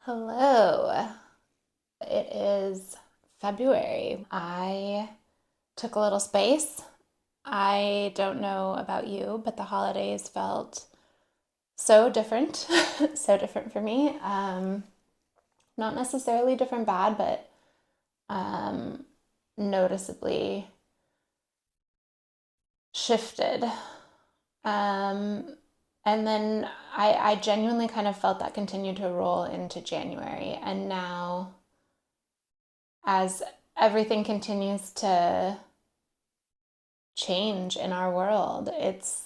Hello. It is February. I took a little space. I don't know about you, but the holidays felt so different, so different for me. Not necessarily different bad, but um, noticeably shifted. And then I genuinely kind of felt that continue to roll into January. And now, as everything continues to change in our world, it's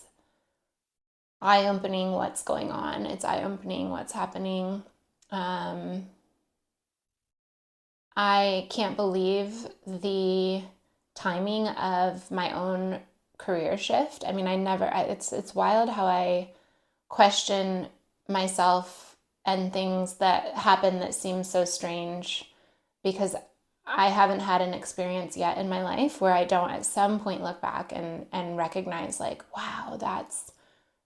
eye opening what's going on, it's eye opening what's happening. Um, I can't believe the timing of my own career shift. I mean, it's wild how I question myself and things that happen that seem so strange because I haven't had an experience yet in my life where I don't at some point look back and recognize, like, wow, that's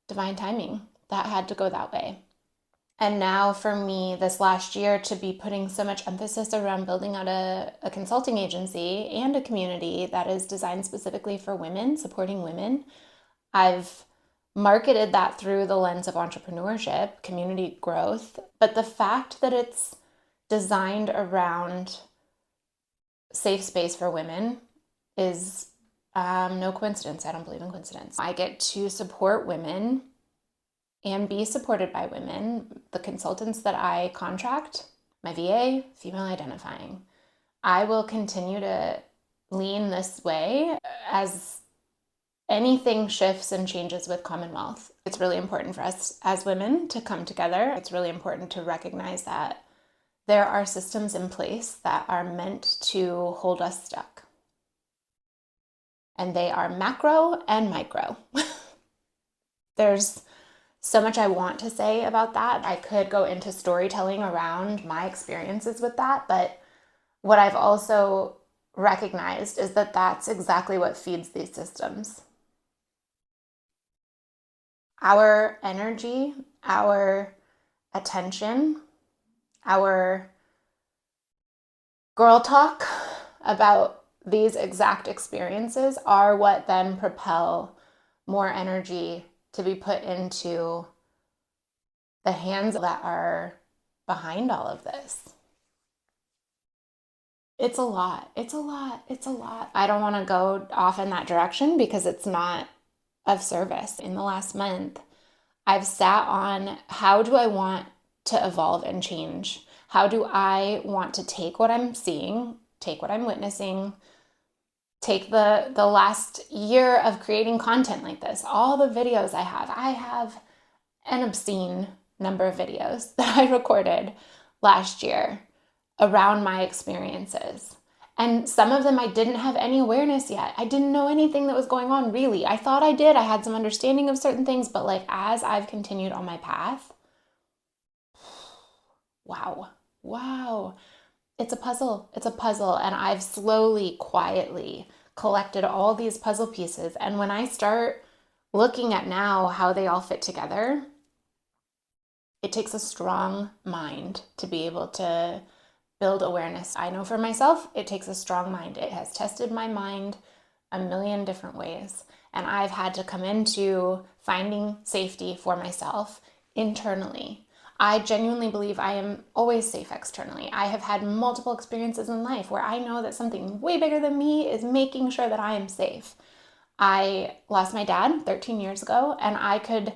divine timing. That had to go that way. And now for me, this last year, to be putting so much emphasis around building out a consulting agency and a community that is designed specifically for women, supporting women, I've marketed that through the lens of entrepreneurship, community growth. But the fact that it's designed around safe space for women is no coincidence. I don't believe in coincidence. I get to support women and be supported by women. The consultants that I contract, my VA, female identifying. I will continue to lean this way as anything shifts and changes with Commonwealth. It's really important for us as women to come together. It's really important to recognize that there are systems in place that are meant to hold us stuck. And they are macro and micro. There's so much I want to say about that. I could go into storytelling around my experiences with that, but what I've also recognized is that that's exactly what feeds these systems. Our energy, our attention, our girl talk about these exact experiences are what then propel more energy to be put into the hands that are behind all of this. It's a lot. It's a lot. It's a lot. I don't want to go off in that direction because it's not of service. In the last month, I've sat on, how do I want to evolve and change? How do I want to take what I'm seeing, take what I'm witnessing, take the last year of creating content like this, all the videos I have an obscene number of videos that I recorded last year around my experiences. And some of them I didn't have any awareness yet. I didn't know anything that was going on, really. I thought I did. I had some understanding of certain things, but like as I've continued on my path, wow, wow. It's a puzzle. It's a puzzle. And I've slowly, quietly collected all these puzzle pieces. And when I start looking at now how they all fit together, it takes a strong mind to be able to build awareness. I know for myself, it takes a strong mind. It has tested my mind a million different ways. And I've had to come into finding safety for myself internally. I genuinely believe I am always safe externally. I have had multiple experiences in life where I know that something way bigger than me is making sure that I am safe. I lost my dad 13 years ago, and I could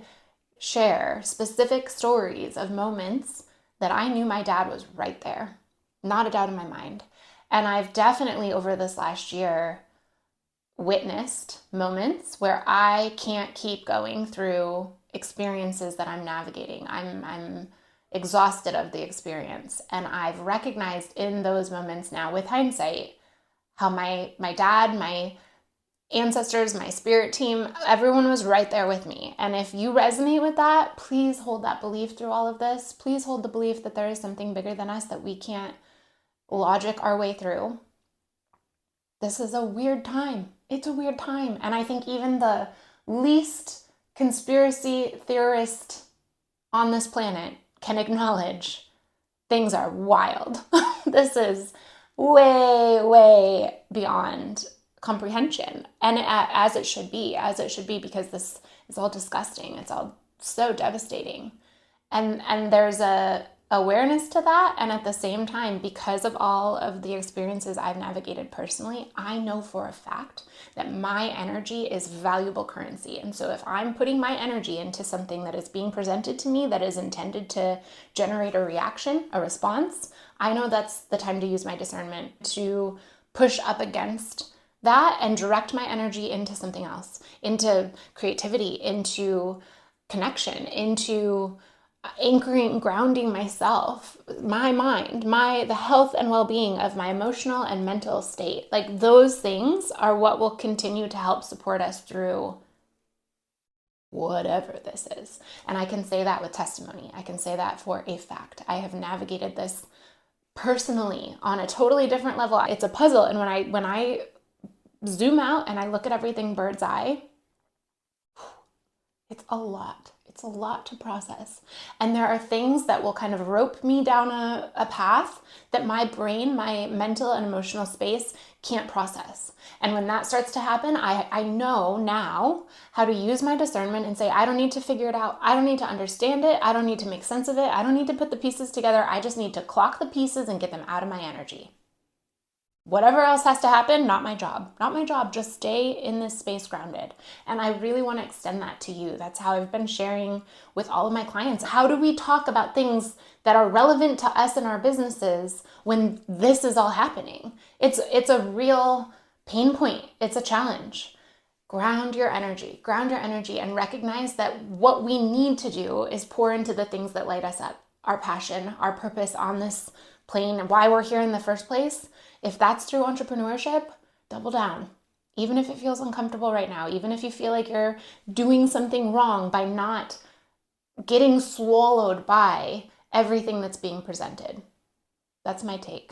share specific stories of moments that I knew my dad was right there. Not a doubt in my mind. And I've definitely over this last year witnessed moments where I can't keep going through experiences that I'm navigating. I'm exhausted of the experience. And I've recognized in those moments now with hindsight how my dad, my ancestors, my spirit team, everyone was right there with me. And if you resonate with that, please hold that belief through all of this. Please hold the belief that there is something bigger than us that we can't logic our way through. This is a weird time. It's a weird time. And I think even the least conspiracy theorist on this planet can acknowledge things are wild. This is way, way beyond comprehension. And as it should be, because this is all disgusting. It's all so devastating. And there's a awareness to that, and at the same time, because of all of the experiences I've navigated personally, I know for a fact that my energy is valuable currency. And so if I'm putting my energy into something that is being presented to me that is intended to generate a reaction, a response, I know that's the time to use my discernment to push up against that and direct my energy into something else, into creativity, into connection, into anchoring, grounding myself, my mind, the health and well-being of my emotional and mental state. Like, those things are what will continue to help support us through whatever this is. And I can say that with testimony. I can say that for a fact. I have navigated this personally on a totally different level. It's a puzzle. And when I zoom out and I look at everything bird's eye, it's a lot. It's a lot to process. And there are things that will kind of rope me down a path that my brain, my mental and emotional space can't process. And when that starts to happen, I know now how to use my discernment and say, I don't need to figure it out. I don't need to understand it. I don't need to make sense of it. I don't need to put the pieces together. I just need to clock the pieces and get them out of my energy. Whatever else has to happen, not my job. Not my job. Just stay in this space grounded. And I really want to extend that to you. That's how I've been sharing with all of my clients. How do we talk about things that are relevant to us and our businesses when this is all happening? It's a real pain point. It's a challenge. Ground your energy, and recognize that what we need to do is pour into the things that light us up. Our passion, our purpose on this plane, and why we're here in the first place. If that's through entrepreneurship, double down. Even if it feels uncomfortable right now, even if you feel like you're doing something wrong by not getting swallowed by everything that's being presented. That's my take.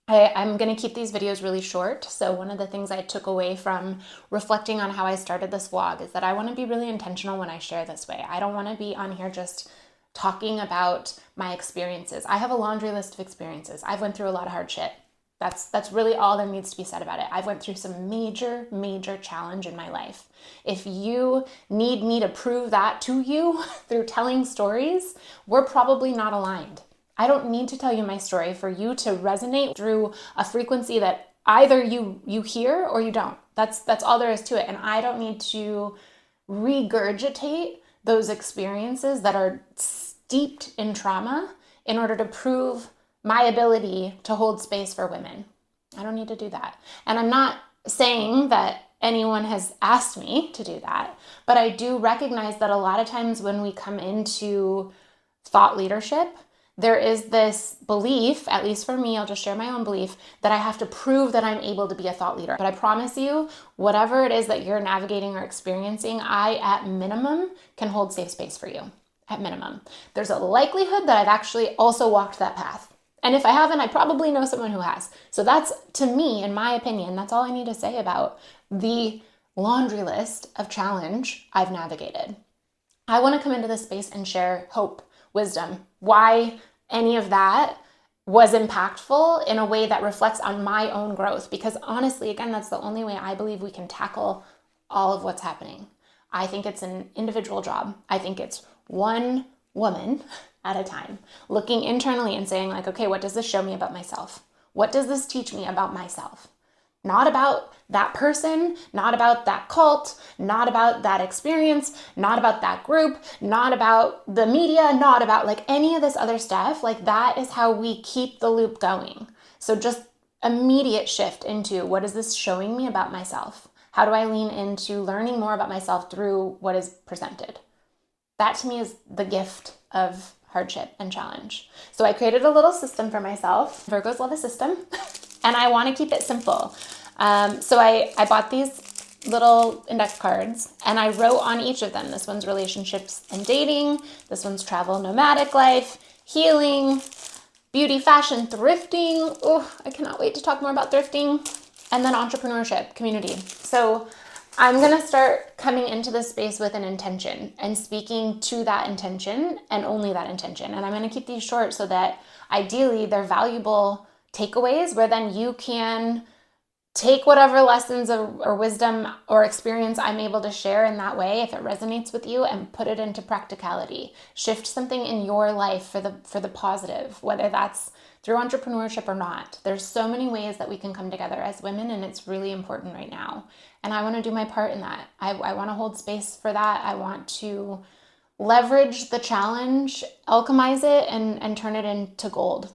I'm going to keep these videos really short. So one of the things I took away from reflecting on how I started this vlog is that I want to be really intentional when I share this way. I don't want to be on here just talking about my experiences. I have a laundry list of experiences. I've went through a lot of hard shit. That's really all there needs to be said about it. I've went through some major, major challenge in my life. If you need me to prove that to you through telling stories, we're probably not aligned. I don't need to tell you my story for you to resonate through a frequency that either you hear or you don't. That's all there is to it. And I don't need to regurgitate those experiences that are steeped in trauma in order to prove my ability to hold space for women. I don't need to do that. And I'm not saying that anyone has asked me to do that, but I do recognize that a lot of times when we come into thought leadership, there is this belief, at least for me, I'll just share my own belief, that I have to prove that I'm able to be a thought leader. But I promise you, whatever it is that you're navigating or experiencing, I, at minimum, can hold safe space for you. At minimum. There's a likelihood that I've actually also walked that path. And if I haven't, I probably know someone who has. So that's, to me, in my opinion, that's all I need to say about the laundry list of challenge I've navigated. I want to come into this space and share hope, wisdom, why any of that was impactful in a way that reflects on my own growth. Because honestly, again, that's the only way I believe we can tackle all of what's happening. I think it's an individual job. I think it's one woman at a time, looking internally and saying like, okay, what does this show me about myself? What does this teach me about myself? Not about that person, not about that cult, not about that experience, not about that group, not about the media, not about like any of this other stuff. Like, that is how we keep the loop going. So just immediate shift into, what is this showing me about myself? How do I lean into learning more about myself through what is presented? That to me is the gift of hardship and challenge. So I created a little system for myself. Virgos love a system. And I want to keep it simple. So I bought these little index cards and I wrote on each of them. This one's relationships and dating. This one's travel, nomadic life, healing, beauty, fashion, thrifting. Oh, I cannot wait to talk more about thrifting. And then entrepreneurship, community. So I'm going to start coming into this space with an intention and speaking to that intention and only that intention. And I'm going to keep these short so that ideally they're valuable takeaways where then you can take whatever lessons or wisdom or experience I'm able to share in that way, if it resonates with you, and put it into practicality. Shift something in your life for the positive, whether that's through entrepreneurship or not. There's so many ways that we can come together as women, and it's really important right now. And I want to do my part in that. I want to hold space for that. I want to leverage the challenge, alchemize it, and turn it into gold.